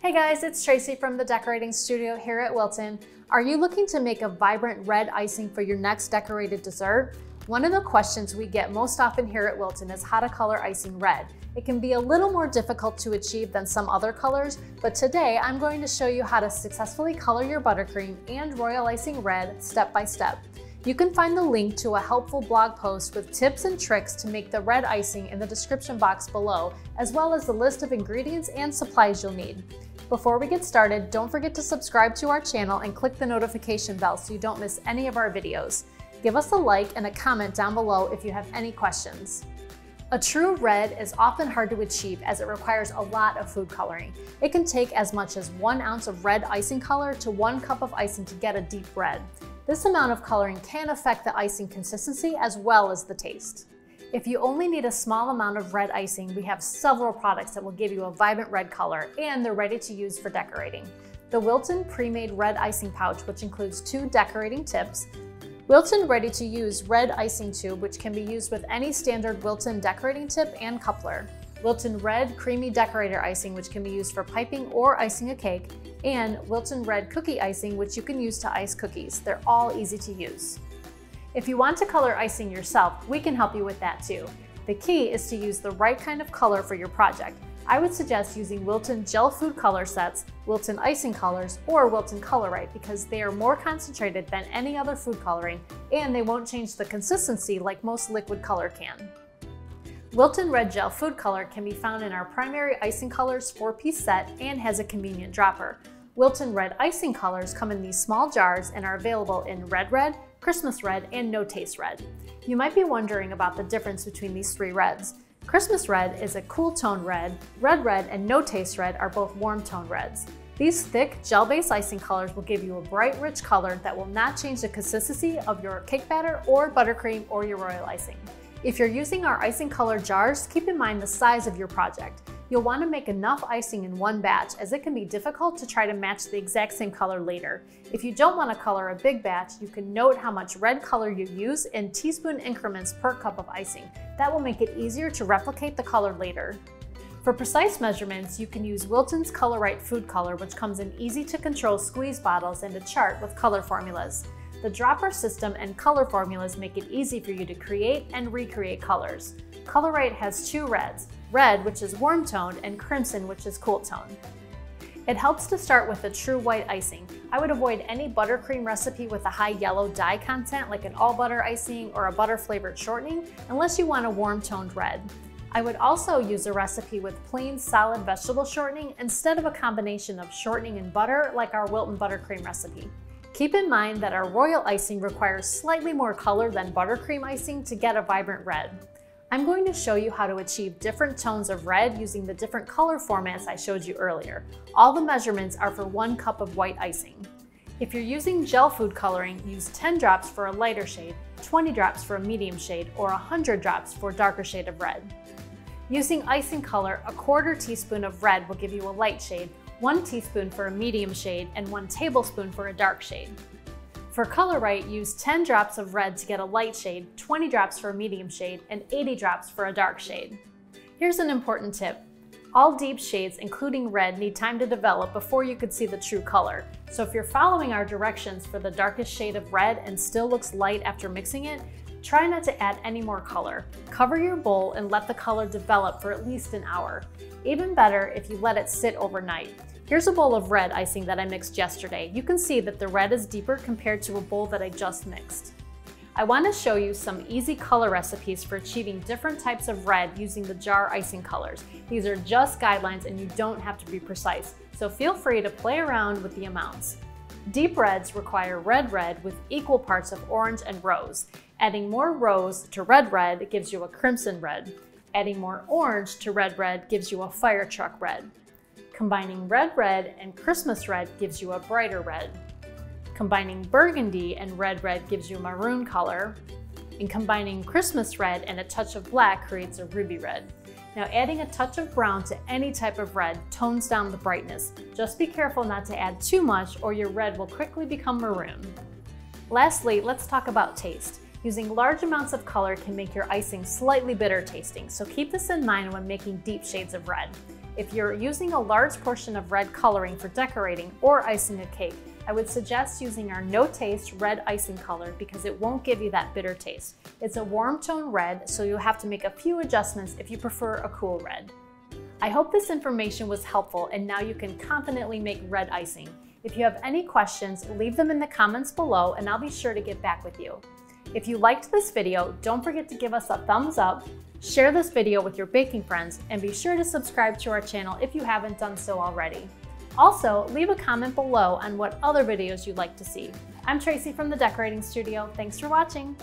Hey guys, it's Tracy from the decorating studio here at Wilton. Are you looking to make a vibrant red icing for your next decorated dessert? One of the questions we get most often here at Wilton is how to color icing red. It can be a little more difficult to achieve than some other colors, but today I'm going to show you how to successfully color your buttercream and royal icing red step by step. You can find the link to a helpful blog post with tips and tricks to make the red icing in the description box below, as well as the list of ingredients and supplies you'll need. Before we get started, don't forget to subscribe to our channel and click the notification bell so you don't miss any of our videos. Give us a like and a comment down below if you have any questions. A true red is often hard to achieve as it requires a lot of food coloring. It can take as much as 1 ounce of red icing color to 1 cup of icing to get a deep red. This amount of coloring can affect the icing consistency as well as the taste. If you only need a small amount of red icing, we have several products that will give you a vibrant red color, and they're ready to use for decorating. The Wilton pre-made red icing pouch, which includes 2 decorating tips, Wilton ready-to-use red icing tube, which can be used with any standard Wilton decorating tip and coupler, Wilton red creamy decorator icing, which can be used for piping or icing a cake, and Wilton red cookie icing, which you can use to ice cookies. They're all easy to use. If you want to color icing yourself, we can help you with that too. The key is to use the right kind of color for your project. I would suggest using Wilton gel food color sets, Wilton icing colors, or Wilton Colorite because they are more concentrated than any other food coloring and they won't change the consistency like most liquid color can. Wilton Red Gel Food Color can be found in our primary icing colors 4-piece set and has a convenient dropper. Wilton Red Icing colors come in these small jars and are available in Red Red, Christmas Red, and No Taste Red. You might be wondering about the difference between these 3 reds. Christmas Red is a cool tone red, Red Red and No Taste Red are both warm tone reds. These thick, gel-based icing colors will give you a bright, rich color that will not change the consistency of your cake batter or buttercream or your royal icing. If you're using our icing color jars, keep in mind the size of your project. You'll want to make enough icing in one batch as it can be difficult to try to match the exact same color later. If you don't want to color a big batch, you can note how much red color you use in teaspoon increments per cup of icing. That will make it easier to replicate the color later. For precise measurements, you can use Wilton's Colorite food color, which comes in easy to control squeeze bottles and a chart with color formulas. The dropper system and color formulas make it easy for you to create and recreate colors. Colorite has 2 reds, red, which is warm toned, and crimson, which is cool toned. It helps to start with a true white icing. I would avoid any buttercream recipe with a high yellow dye content like an all butter icing or a butter flavored shortening unless you want a warm toned red. I would also use a recipe with plain solid vegetable shortening instead of a combination of shortening and butter like our Wilton buttercream recipe. Keep in mind that our royal icing requires slightly more color than buttercream icing to get a vibrant red. I'm going to show you how to achieve different tones of red using the different color formats I showed you earlier. All the measurements are for 1 cup of white icing. If you're using gel food coloring, use 10 drops for a lighter shade, 20 drops for a medium shade, or 100 drops for a darker shade of red. Using icing color, a 1/4 teaspoon of red will give you a light shade, 1 teaspoon for a medium shade, and 1 tablespoon for a dark shade. For Colorite, use 10 drops of red to get a light shade, 20 drops for a medium shade, and 80 drops for a dark shade. Here's an important tip. All deep shades, including red, need time to develop before you could see the true color. So if you're following our directions for the darkest shade of red and still looks light after mixing it, try not to add any more color. Cover your bowl and let the color develop for at least an hour. Even better if you let it sit overnight. Here's a bowl of red icing that I mixed yesterday. You can see that the red is deeper compared to a bowl that I just mixed. I want to show you some easy color recipes for achieving different types of red using the jar icing colors. These are just guidelines and you don't have to be precise, so feel free to play around with the amounts. Deep reds require red red with equal parts of orange and rose. Adding more rose to red red gives you a crimson red. Adding more orange to red red gives you a fire truck red. Combining red red and Christmas red gives you a brighter red. Combining burgundy and red red gives you a maroon color. And combining Christmas red and a touch of black creates a ruby red. Now adding a touch of brown to any type of red tones down the brightness. Just be careful not to add too much or your red will quickly become maroon. Lastly, let's talk about taste. Using large amounts of color can make your icing slightly bitter tasting, so keep this in mind when making deep shades of red. If you're using a large portion of red coloring for decorating or icing a cake, I would suggest using our no taste red icing color because it won't give you that bitter taste. It's a warm tone red, so you'll have to make a few adjustments if you prefer a cool red. I hope this information was helpful and now you can confidently make red icing. If you have any questions, leave them in the comments below and I'll be sure to get back with you. If you liked this video, don't forget to give us a thumbs up, share this video with your baking friends, and be sure to subscribe to our channel if you haven't done so already. Also, leave a comment below on what other videos you'd like to see. I'm Tracy from the Decorating Studio. Thanks for watching.